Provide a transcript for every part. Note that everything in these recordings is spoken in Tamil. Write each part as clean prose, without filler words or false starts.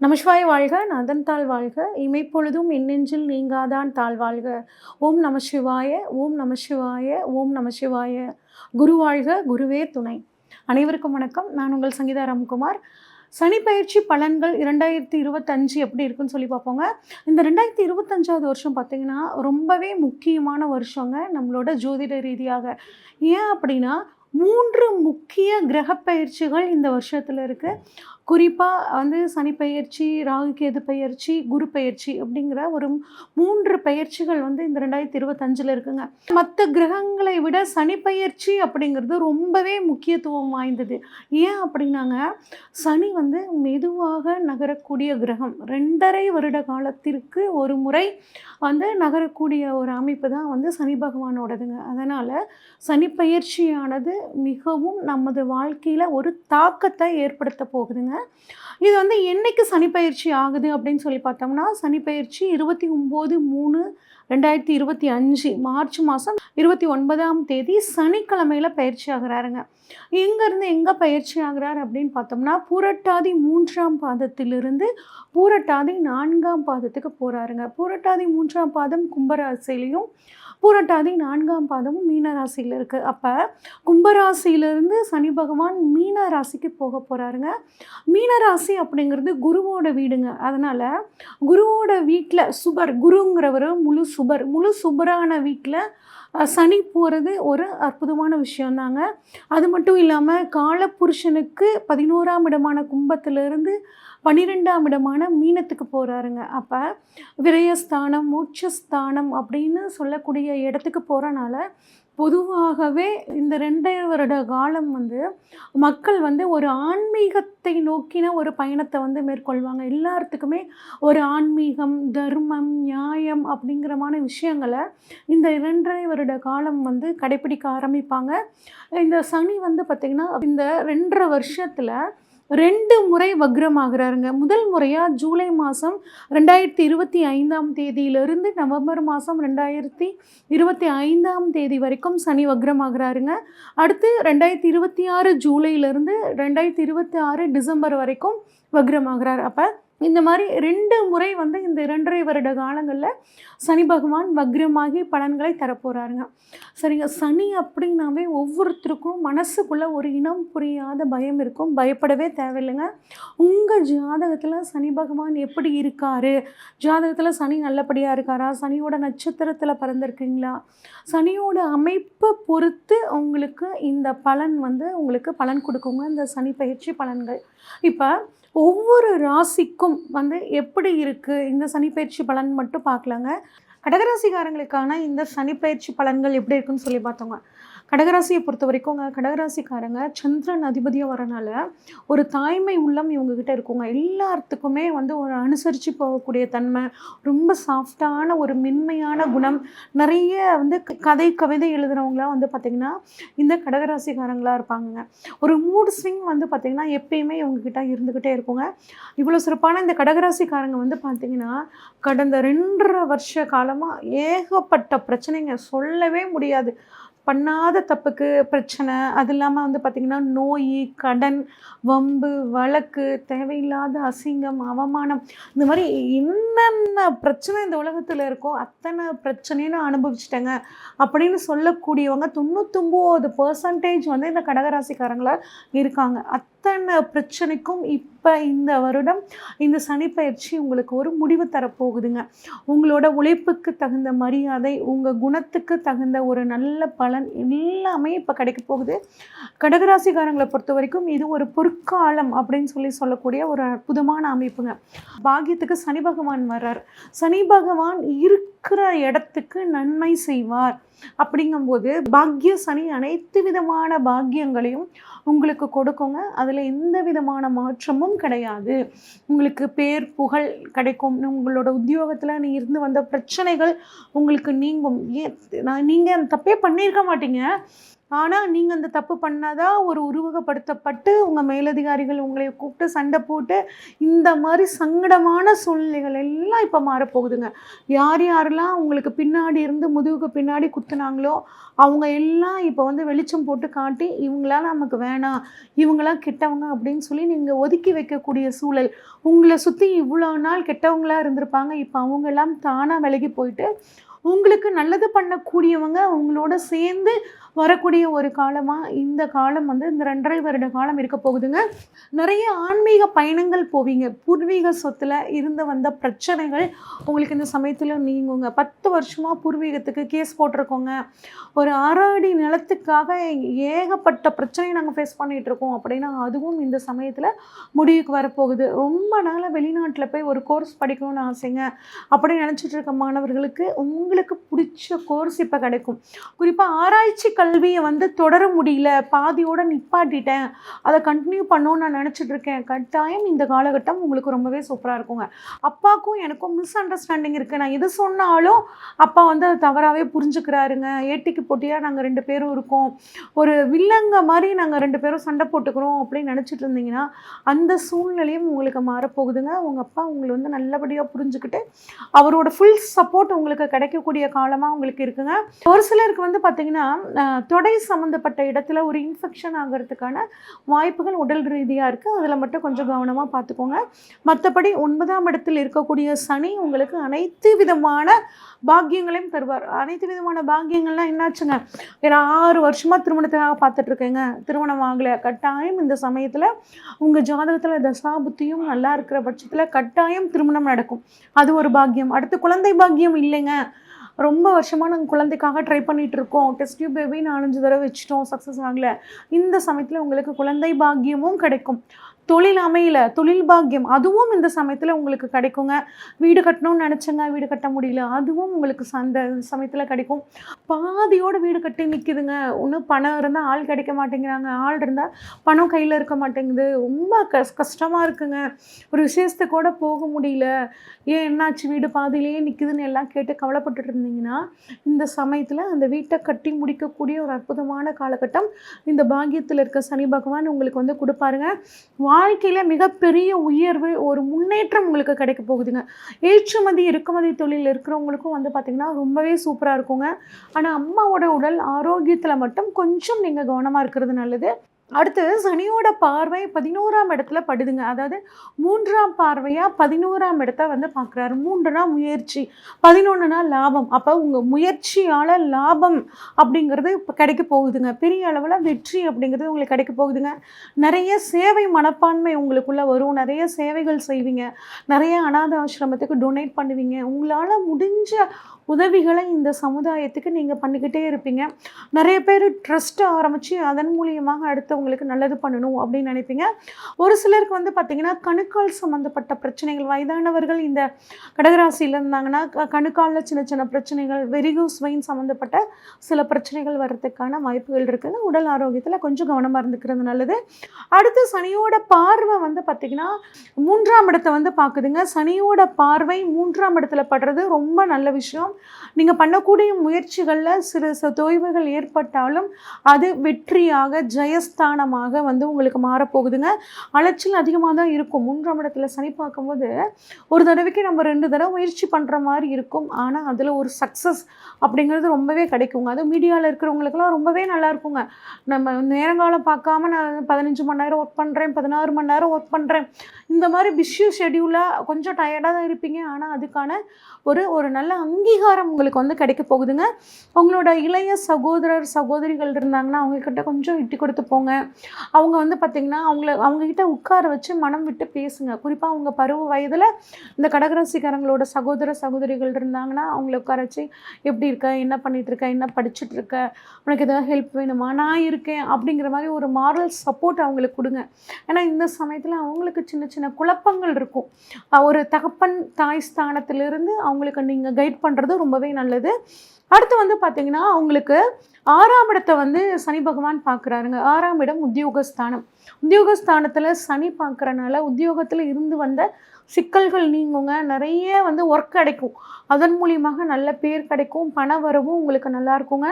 நமசிவாய வாழ்க, நதன்தாள் வாழ்க, இமைப்பொழுதும் எண்ணெஞ்சில் நீங்காதான் தாழ்வாழ்க. ஓம் நமசிவாய, ஓம் நமசிவாய, ஓம் நமசிவாய. குரு வாழ்க, குருவே துணை. அனைவருக்கும் வணக்கம். நான் உங்கள் சங்கீதா ராம்குமார். சனிப்பெயர்ச்சி பலன்கள் 2025 எப்படி இருக்குன்னு சொல்லி பார்ப்போங்க. இந்த 2025வது வருஷம் பார்த்திங்கன்னா ரொம்பவே முக்கியமான வருஷங்க நம்மளோட ஜோதிட ரீதியாக. ஏன் அப்படின்னா 3 முக்கிய கிரக பயிற்சிகள் இந்த வருஷத்தில் இருக்குது. குறிப்பாக சனி பயிற்சி, ராகு கேது பயிற்சி, குரு பயிற்சி அப்படிங்கிற ஒரு 3 பயிற்சிகள் இந்த 2025 இருக்குங்க. மற்ற கிரகங்களை விட சனி பயிற்சி அப்படிங்கிறது ரொம்பவே முக்கியத்துவம் வாய்ந்தது. ஏன் அப்படின்னாங்க, சனி மெதுவாக நகரக்கூடிய கிரகம். 2.5 வருட காலத்திற்கு ஒரு முறை நகரக்கூடிய ஒரு அமைப்பு தான் சனி பகவானோடதுங்க. அதனால் சனி பயிற்சியானது மிகவும் நமது வாழ்க்கையில் ஒரு தாக்கத்தை ஏற்படுத்த போகுதுங்க. இது என்னைக்கு சனிப்பெயர்ச்சி ஆகுது அப்படின்னு சொல்லி பார்த்தோம்னா, சனிப்பெயர்ச்சி 29/3/2025 மார்ச் மாதம் 29ஆம் தேதி சனிக்கிழமையில் பயிற்சி ஆகிறாருங்க. எங்கேருந்து எங்கே பயிற்சி ஆகிறார் அப்படின்னு பார்த்தோம்னா, பூரட்டாதி 3ஆம் பாதத்திலிருந்து பூரட்டாதி 4ஆம் பாதத்துக்கு போகிறாருங்க. பூரட்டாதி 3ஆம் பாதம் கும்பராசிலையும், பூரட்டாதி 4ஆம் பாதமும் மீன ராசியில் இருக்குது. அப்போ கும்பராசியிலிருந்து சனி பகவான் மீன ராசிக்கு போக போகிறாருங்க. மீன ராசி அப்படிங்கிறது குருவோட வீடுங்க. அதனால் குருவோட வீட்டில் சுபர், குருங்கிறவர் முழு சுபரான வீட்டில் சனி போகிறது ஒரு அற்புதமான விஷயந்தாங்க. அது மட்டும் இல்லாமல் காலப்புருஷனுக்கு 11ஆம் இடமான கும்பத்திலிருந்து 12ஆம் இடமான மீனத்துக்கு போகிறாருங்க. அப்போ விரயஸ்தானம், மோட்சஸ்தானம் அப்படின்னு சொல்லக்கூடிய இடத்துக்கு போகிறனால பொதுவாகவே இந்த 2.5 வருட காலம் மக்கள் ஒரு ஆன்மீகத்தை நோக்கின ஒரு பயணத்தை மேற்கொள்வாங்க. எல்லாத்துக்குமே ஒரு ஆன்மீகம், தர்மம், நியாயம் அப்படிங்கிறமான விஷயங்களை இந்த 2.5 வருட காலம் கடைப்பிடிக்க ஆரம்பிப்பாங்க. இந்த சனி பார்த்திங்கன்னா இந்த 2.5 வருஷத்தில் 2 முறை வக்ரமாகிறாருங்க. முதல் முறையாக ஜூலை மாதம் 2025ஆம் தேதியிலிருந்து நவம்பர் மாதம் 2025ஆம் தேதி வரைக்கும் சனி வக்ரமாகிறாருங்க. அடுத்து 2026 ஜூலையிலிருந்து 2026 டிசம்பர் வரைக்கும் வக்ரமாகிறார். அப்போ இந்த மாதிரி 2 முறை இந்த 2.5 வருட காலங்களில் சனி பகவான் வக்ரமாகி பலன்களை தரப்போகிறாருங்க. சரிங்க, சனி அப்படின்னாவே ஒவ்வொருத்தருக்கும் மனசுக்குள்ளே ஒரு இனம் புரியாத பயம் இருக்கும். பயப்படவே தேவையில்லைங்க. உங்கள் ஜாதகத்தில் சனி பகவான் எப்படி இருக்கார், ஜாதகத்தில் சனி நல்லபடியாக இருக்காரா, சனியோட நட்சத்திரத்தில் பிறந்திருக்கீங்களா, சனியோட அமைப்பை பொறுத்து உங்களுக்கு இந்த பலன் உங்களுக்கு பலன் கொடுக்குங்க இந்த சனி பயிற்சி பலன்கள். இப்போ ஒவ்வொரு ராசிக்கும் எப்படி இருக்குது இந்த சனிப்பெயர்ச்சி பலன் மட்டும் பார்க்கலாங்க. கடகராசிக்காரங்களுக்கான இந்த சனிப்பெயர்ச்சி பலன்கள் எப்படி இருக்குன்னு சொல்லி பார்த்தோங்க. கடகராசியை பொறுத்த வரைக்கும் கடகராசிக்காரங்க சந்திரன் அதிபதியாக வரனால ஒரு தாய்மை உள்ளம் இவங்ககிட்ட இருக்குங்க. எல்லாத்துக்குமே ஒரு அனுசரித்து போகக்கூடிய தன்மை, ரொம்ப சாஃப்டான ஒரு மென்மையான குணம், நிறைய கவிதை எழுதுகிறவங்களாம் பார்த்திங்கன்னா இந்த கடகராசிக்காரங்களாக இருப்பாங்க. ஒரு மூட் ஸ்விங் பார்த்திங்கன்னா எப்பயுமே இவங்ககிட்ட இருந்துக்கிட்டே இருக்குங்க. இவ்வளோ சிறப்பான இந்த கடகராசிக்காரங்க பார்த்திங்கன்னா கடந்த 2.5 வருஷ காலமாக ஏகப்பட்ட பிரச்சனைங்க, சொல்லவே முடியாது. பண்ணாத தப்புக்கு பிரச்சனை, அது இல்லாமல் பார்த்திங்கன்னா நோய், கடன், வம்பு, வழக்கு, தேவையில்லாத அசிங்கம், அவமானம், இந்த மாதிரி என்னென்ன பிரச்சனை இந்த உலகத்தில் இருக்கோ அத்தனை பிரச்சனையும் நான் அனுபவிச்சிட்டேங்க அப்படின்னு சொல்லக்கூடியவங்க 99% இந்த கடகராசிக்காரங்களாக இருக்காங்க. அத்தனை பிரச்சனைக்கும் இப்போ இந்த வருடம் இந்த சனிப்பெயர்ச்சி உங்களுக்கு ஒரு முடிவு தரப்போகுதுங்க. உங்களோட உழைப்புக்கு தகுந்த மரியாதை, உங்கள் குணத்துக்கு தகுந்த ஒரு நல்ல பலன் எல்லாமே இப்போ கிடைக்க போகுது. கடகராசிக்காரங்களை பொறுத்த வரைக்கும் இது ஒரு பொற்காலம் அப்படின்னு சொல்லக்கூடிய ஒரு அற்புதமான அமைப்புங்க. பாக்கியத்துக்கு சனி பகவான் வர்றார். சனி பகவான் இருக்கிற இடத்துக்கு நன்மை செய்வார். அப்படிங்கும்போது பாக்கிய சனி அனைத்து விதமான பாக்கியங்களையும் உங்களுக்கு கொடுக்குங்க. அதில் எந்த விதமான மாற்றமும் கிடையாது. உங்களுக்கு பேர் புகழ் கிடைக்கும். உங்களோட உத்தியோகத்தில் இருந்து வந்த பிரச்சனைகள் உங்களுக்கு நீங்கும். நீங்கள் தப்பே பண்ணியிருக்க மாட்டீங்க, ஆனால் நீங்கள் அந்த தப்பு பண்ணாதான் ஒரு உருவகப்படுத்தப்பட்டு உங்கள் மேலதிகாரிகள் உங்களை கூப்பிட்டு சண்டை போட்டு இந்த மாதிரி சங்கடமான சூழ்நிலைகள் எல்லாம் இப்போ மாறப்போகுதுங்க. யார் யாரெல்லாம் உங்களுக்கு பின்னாடி இருந்து முதுகுக்கு பின்னாடி குத்துனாங்களோ அவங்க எல்லாம் இப்போ வந்து வெளிச்சம் போட்டு காட்டி இவங்களாம் நமக்கு வேணாம், இவங்களாம் கெட்டவங்க அப்படின்னு சொல்லி நீங்கள் ஒதுக்கி வைக்கக்கூடிய சூழல். உங்களை சுற்றி இவ்வளோ நாள் கெட்டவங்களாக இருந்திருப்பாங்க, இப்போ அவங்கெல்லாம் தானாக விலகி போயிட்டு உங்களுக்கு நல்லது பண்ணக்கூடியவங்க உங்களோட சேர்ந்து வரக்கூடிய ஒரு காலமாக இந்த காலம் வந்து இந்த 2.5 வருட காலம் இருக்க போகுதுங்க. நிறைய ஆன்மீக பயணங்கள் போவீங்க. பூர்வீக சொத்தில் இருந்து வந்த பிரச்சனைகள் உங்களுக்கு இந்த சமயத்தில் நீங்குங்க. 10 வருஷமாக பூர்வீகத்துக்கு கேஸ் போட்டிருக்கோங்க, ஒரு 6 அடி நிலத்துக்காக ஏகப்பட்ட பிரச்சனையை நாங்கள் ஃபேஸ் பண்ணிகிட்ருக்கோம் அப்படின்னா அதுவும் இந்த சமயத்தில் முடிவுக்கு வரப்போகுது. ரொம்ப நாளாக வெளிநாட்டில் போய் ஒரு கோர்ஸ் படிக்கணும்னு ஆசைங்க அப்படின்னு நினச்சிட்டு இருக்க மாணவர்களுக்கு உங்களுக்கு பிடிச்ச கோர்ஸ் இப்போ கிடைக்கும். குறிப்பாக ஆராய்ச்சி கல்வியை வந்து தொடர முடியல, பாதியோடு நிப்பாட்டிட்டேன், அதை கண்டினியூ பண்ணணும்னு நான் நினச்சிட்டு இருக்கேன், கட்டாயம் இந்த காலகட்டம் உங்களுக்கு ரொம்பவே சூப்பராக இருக்குங்க. அப்பாவுக்கும் எனக்கும் மிஸ் அண்டர்ஸ்டாண்டிங் இருக்குது. நான் எது சொன்னாலும் அப்பா வந்து அதை தவறாகவே புரிஞ்சுக்கிறாருங்க. ஏட்டிக்கு போட்டியாக நாங்கள் 2 பேரும் இருக்கோம், ஒரு வில்லங்க மாதிரி நாங்கள் 2 பேரும் சண்டை போட்டுக்கிறோம் அப்படின்னு நினச்சிட்டு இருந்தீங்கன்னா அந்த சூழ்நிலையும் உங்களுக்கு மாறப்போகுதுங்க. உங்கள் அப்பா உங்களை வந்து நல்லபடியாக புரிஞ்சுக்கிட்டு அவரோட ஃபுல் சப்போர்ட் உங்களுக்கு கிடைக்கக்கூடிய காலமாக உங்களுக்கு இருக்குங்க. ஒரு சிலருக்கு வந்து பார்த்திங்கன்னா தொடை சம்மந்தப்பட்ட இடத்துல ஒரு இன்ஃபெக்ஷன் ஆகிறதுக்கான வாய்ப்புகள் உடல் ரீதியாக இருக்குது. அதில் மட்டும் கொஞ்சம் கவனமாக பார்த்துக்கோங்க. மற்றபடி 9ஆம் இடத்தில் இருக்கக்கூடிய சனி உங்களுக்கு அனைத்து விதமான பாக்கியங்களையும் தருவார். அனைத்து விதமான பாக்கியங்கள்லாம் என்னாச்சுங்க, ஏன்னா 6 வருஷமாக திருமணத்துக்காக பார்த்துட்ருக்கேங்க, திருமணம் ஆகலை, கட்டாயம் இந்த சமயத்தில் உங்கள் ஜாதகத்தில் தசாபுத்தியும் நல்லா இருக்கிற பட்சத்தில் கட்டாயம் திருமணம் நடக்கும். அது ஒரு பாக்கியம். அடுத்து குழந்தை பாக்கியம் இல்லைங்க, ரொம்ப வருஷமாக நாங்கள் குழந்தைக்காக ட்ரை பண்ணிகிட்ருக்கோம், டெஸ்ட் டியூப் பேபி 4-5 தடவை வச்சுட்டோம், சக்ஸஸ் ஆகலை, இந்த சமயத்தில் உங்களுக்கு குழந்தை பாக்கியமும் கிடைக்கும். தொழில் அமையல, தொழில் பாக்கியம் அதுவும் இந்த சமயத்தில் உங்களுக்கு கிடைக்குங்க. வீடு கட்டணும்னு நினச்சேங்க, வீடு கட்ட முடியல, அதுவும் உங்களுக்கு அந்த சமயத்தில் கிடைக்கும். பாதியோடு வீடு கட்டி நிற்கிதுங்க, ஒன்றும் பணம் இருந்தால் ஆள் கிடைக்க மாட்டேங்கிறாங்க, ஆள் இருந்தால் பணம் கையில் இருக்க மாட்டேங்குது, ரொம்ப கஷ்டமாக இருக்குங்க, ஒரு விசேஷத்துக்கு கூட போக முடியல, ஏன் என்னாச்சு வீடு பாதியிலேயே நிற்குதுன்னு எல்லாம் கேட்டு கவலைப்பட்டுட்டு இருந்தீங்கன்னா இந்த சமயத்தில் அந்த வீட்டை கட்டி முடிக்கக்கூடிய ஒரு அற்புதமான காலகட்டம் இந்த பாக்கியத்தில் இருக்க சனி பகவான் உங்களுக்கு வந்து கொடுப்பாருங்க. வாழ்க்கையில் மிகப்பெரிய உயர்வு, ஒரு முன்னேற்றம் உங்களுக்கு கிடைக்க போகுதுங்க. ஏற்றுமதி இறக்குமதி தொழில் இருக்கிறவங்களுக்கும் வந்து பார்த்திங்கன்னா ரொம்பவே சூப்பராக இருக்குங்க. ஆனால் அம்மாவோட உடல் ஆரோக்கியத்தில் மட்டும் கொஞ்சம் நீங்கள் கவனமாக இருக்கிறது நல்லது. அடுத்து சனியோட பார்வை 11ஆம் இடத்துல படுதுங்க. அதாவது 3ஆம் பார்வையாக 11ஆம் இடத்த வந்து பார்க்குறாரு. 3னா முயற்சி, 11னா லாபம். அப்போ உங்கள் முயற்சியால் லாபம் அப்படிங்கிறது இப்போ கிடைக்க போகுதுங்க. பெரிய அளவில் வெற்றி அப்படிங்கிறது உங்களுக்கு கிடைக்க போகுதுங்க. நிறைய சேவை மனப்பான்மை உங்களுக்குள்ளே வரும், நிறைய சேவைகள் செய்வீங்க, நிறைய அனாதை ஆசிரமத்துக்கு டொனேட் பண்ணுவீங்க. உங்களால் முடிஞ்ச உதவிகளை இந்த சமுதாயத்துக்கு நீங்கள் பண்ணிக்கிட்டே இருப்பீங்க. நிறைய பேர் ட்ரஸ்ட்டு ஆரம்பித்து அதன் மூலியமாக அடுத்தவங்களுக்கு நல்லது பண்ணணும் அப்படின்னு நினைப்பீங்க. ஒரு சிலருக்கு வந்து பார்த்திங்கன்னா கணுக்கால் சம்மந்தப்பட்ட பிரச்சனைகள், வயதானவர்கள் இந்த கடகராசியில் இருந்தாங்கன்னா கணுக்காலில் சின்ன சின்ன பிரச்சனைகள், வெரிகோஸ் வெயின் சம்மந்தப்பட்ட சில பிரச்சனைகள் வர்றதுக்கான வாய்ப்புகள் இருக்குதுங்க. உடல் ஆரோக்கியத்தில் கொஞ்சம் கவனமாக இருந்துக்கிறது நல்லது. அடுத்து சனியோட பார்வை வந்து பார்த்திங்கன்னா 3ஆம் இடத்தை வந்து பார்க்குதுங்க. சனியோட பார்வை 3ஆம் இடத்துல படுறது ரொம்ப நல்ல விஷயம். நீங்கள் பண்ணக்கூடிய முயற்சிகளில் சிறு தொய்வுகள் ஏற்பட்டாலும் அது வெற்றியாக ஜெயஸ்தானமாக வந்து உங்களுக்கு மாறப்போகுதுங்க. அலைச்சல் அதிகமாக தான் இருக்கும். 3ஆம் இடத்துல சனி பார்க்கும்போது ஒரு தடவைக்கு நம்ம 2 தடவை முயற்சி பண்ணுற மாதிரி இருக்கும், ஆனால் அதில் ஒரு சக்ஸஸ் அப்படிங்கிறது ரொம்பவே கிடைக்குங்க. அதுவும் மீடியாவில் இருக்கிறவங்களுக்கெல்லாம் ரொம்பவே நல்லா இருக்குங்க. நம்ம நேரங்காலம் பார்க்காம நான் 15 மணி நேரம் ஒர்க் பண்ணுறேன், 16 மணி நேரம் ஒர்க் பண்ணுறேன், இந்த மாதிரி பிஸி ஷெடியூலாக கொஞ்சம் டயர்டாக தான் இருப்பீங்க, ஆனால் அதுக்கான ஒரு நல்ல அங்கீகாரம் உங்களுக்கு வந்து கிடைக்க போகுதுங்க. உங்களோட இளைய சகோதரர் சகோதரிகள் இருந்தாங்கன்னா அவங்கக்கிட்ட கொஞ்சம் விட்டு கொடுத்து போங்க. அவங்க வந்து பார்த்திங்கன்னா அவங்கக்கிட்ட உட்கார வச்சு மனம் விட்டு பேசுங்க. குறிப்பாக அவங்க பருவ வயதில் இந்த கடகராசிக்காரங்களோட சகோதர சகோதரிகள் இருந்தாங்கன்னா அவங்கள உட்கார வச்சு எப்படி இருக்க, என்ன பண்ணிகிட்ருக்க, என்ன படிச்சுட்ருக்க, உனக்கு எதாவது ஹெல்ப் வேணுமா, நான் இருக்கேன் அப்படிங்கிற மாதிரி ஒரு மாரல் சப்போர்ட் அவங்களுக்கு கொடுங்க. ஏன்னா இந்த சமயத்தில் அவங்களுக்கு சின்ன சின்ன குழப்பங்கள் இருக்கும். ஒரு தகப்பன் தாய் ஸ்தானத்திலிருந்து அவங்களுக்கு நீங்கள் கைட் பண்ணுறது ரொம்பவே நல்லது. அடுத்து வந்து பார்த்தீங்கன்னா உங்களுக்கு 6ஆம் இடத்தை வந்து சனி பகவான் பார்க்குறாருங்க. 6ஆம் இடம் உத்தியோகஸ்தானம். உத்தியோகஸ்தானத்தில் சனி பார்க்குறனால உத்தியோகத்தில் இருந்து வந்த சிக்கல்கள் நீங்குங்க. நிறைய வந்து ஒர்க் கிடைக்கும். அதன் மூலியமாக நல்ல பேர் கிடைக்கும். பண வரவும் உங்களுக்கு நல்லா இருக்குங்க.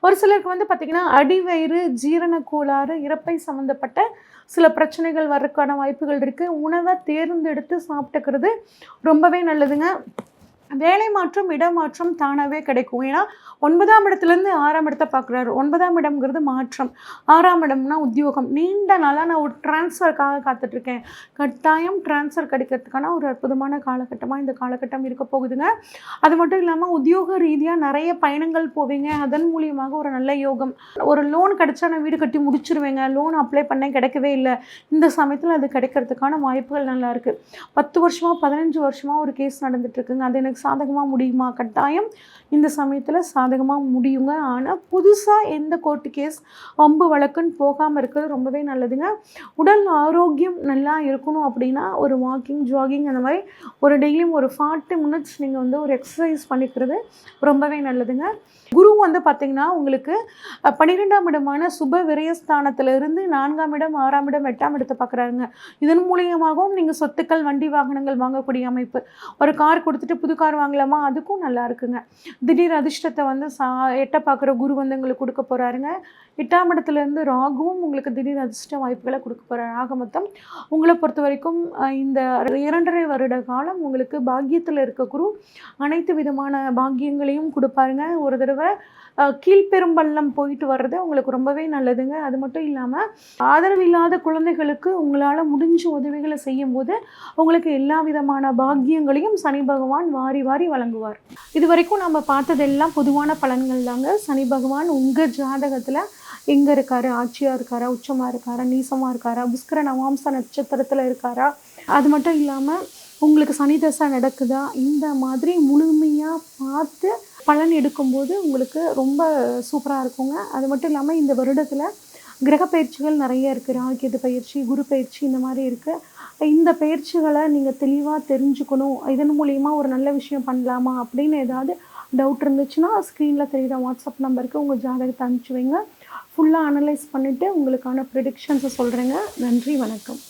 ஒரு சிலருக்கு வந்து பார்த்திங்கன்னா அடிவயிறு, ஜீரண கோளாறு, இரைப்பை சம்மந்தப்பட்ட சில பிரச்சனைகள் வர்றதுக்கான வாய்ப்புகள் இருக்குது. உணவை தேர்ந்தெடுத்து சாப்பிட்டுக்கிறது ரொம்பவே நல்லதுங்க. வேலை மாற்றம், இடமாற்றம் தானாகவே கிடைக்கும். ஏன்னா 9ஆம் இடத்துலேருந்து 6ஆம் இடத்தை பார்க்குறாரு. 9ஆம் இடம்ங்கிறது மாற்றம், 6ஆம் இடம்னா உத்தியோகம். நீண்ட நாளாக நான் ஒரு டிரான்ஸ்ஃபருக்காக காத்துட்ருக்கேன். கட்டாயம் டிரான்ஸ்ஃபர் கிடைக்கிறதுக்கான ஒரு அற்புதமான காலகட்டமாக இந்த காலகட்டம் இருக்க போகுதுங்க. அது மட்டும் இல்லாமல் உத்தியோக ரீதியாக நிறைய பயணங்கள் போவீங்க. அதன் மூலியமாக ஒரு நல்ல யோகம். ஒரு லோன் கிடைச்சா நான் வீடு கட்டி முடிச்சிருவேங்க, லோன் அப்ளை பண்ணேன் கிடைக்கவே இல்லை, இந்த சமயத்தில் அது கிடைக்கிறதுக்கான வாய்ப்புகள் நல்லா இருக்குது. 10 வருஷமாக 15 வருஷமாக ஒரு கேஸ் நடந்துட்டுருக்குங்க, அது எனக்கு சாதகமாக முடியுமா? கட்டாயம் இந்த சமயத்தில் சாதகமாக முடியுங்க. ஆனால் புதுசாக எந்த கோர்ட்டு கேஸ், வம்பு வழக்குன்னு போகாமல் இருக்கிறது ரொம்பவே நல்லதுங்க. உடல் ஆரோக்கியம் நல்லா இருக்கணும் அப்படின்னா ஒரு வாக்கிங், ஜாகிங் அந்த மாதிரி ஒரு டெய்லியும் ஒரு 40 மினிட்ஸ் நீங்கள் வந்து ஒரு எக்ஸசைஸ் பண்ணிக்கிறது ரொம்பவே நல்லதுங்க. குரு வந்து பார்த்திங்கன்னா உங்களுக்கு 12ஆம் இடமான சுப விரயஸ்தானத்திலிருந்து 4ஆம் இடம், 6ஆம் இடம், 8ஆம் இடத்தை பார்க்குறாருங்க. இதன் மூலியமாகவும் நீங்கள் சொத்துக்கள், வண்டி வாகனங்கள் வாங்கக்கூடிய அமைப்பு. ஒரு கார் கொடுத்துட்டு புது கார் வாங்கலாமா, அதுக்கும் நல்லா இருக்குங்க. திடீர் அதிர்ஷ்டத்தை வந்து எட்ட பார்க்குற குரு வந்து உங்களுக்கு கொடுக்க போகிறாருங்க. 8ஆம் இடத்துலேருந்து ராகுவும் உங்களுக்கு திடீர் அதிர்ஷ்ட வாய்ப்புகளை கொடுக்க போகிறார். ஆக மொத்தம் உங்களை பொறுத்த வரைக்கும் இந்த 2.5 வருட காலம் உங்களுக்கு பாக்கியத்தில் இருக்க குரு அனைத்து விதமான பாக்கியங்களையும் கொடுப்பாருங்க. ஒரு தடவை கீழ்பெரும்பள்ளம் போயிட்டு வர்றது உங்களுக்கு ரொம்பவே நல்லதுங்க. அது மட்டும் இல்லாமல் ஆதரவு இல்லாத குழந்தைகளுக்கு உங்களால் முடிஞ்ச உதவிகளை செய்யும்போது உங்களுக்கு எல்லா விதமான பாக்கியங்களையும் சனி பகவான் வாரி வாரி வழங்குவார். இது வரைக்கும் நம்ம பார்த்ததெல்லாம் பொதுவான பலன்கள் தாங்க. சனி பகவான் உங்கள் ஜாதகத்தில் எங்கே இருக்காரு, ஆட்சியாக இருக்காரா, உச்சமாக இருக்காரா, நீசமாக இருக்காரா, புஷ்கர நவாம்ச நட்சத்திரத்தில் இருக்காரா, அது மட்டும் இல்லாமல் உங்களுக்கு சனி தசை நடக்குதா, இந்த மாதிரி முழுமையாக பார்த்து பலன் எடுக்கும்போது உங்களுக்கு ரொம்ப சூப்பராக இருக்குங்க. அது மட்டும் இல்லாமல் இந்த வருடத்தில் கிரக பயிற்சிகள் நிறைய இருக்குது. ராகுகேது பயிற்சி, குரு பயிற்சி, இந்த மாதிரி இருக்குது. இந்த பயிற்சிகளை நீங்கள் தெளிவாக தெரிஞ்சுக்கணும், இதன் மூலிமா ஒரு நல்ல விஷயம் பண்ணலாமா அப்படின்னு ஏதாவது டவுட் இருந்துச்சுன்னா ஸ்க்ரீனில் தெரியுற வாட்ஸ்அப் நம்பருக்கு உங்கள் ஜாதகத்தை அனுப்பிச்சி வைங்க. ஃபுல்லாக அனலைஸ் பண்ணிவிட்டு உங்களுக்கான ப்ரிடிக்ஷன்ஸை சொல்கிறேங்க. நன்றி, வணக்கம்.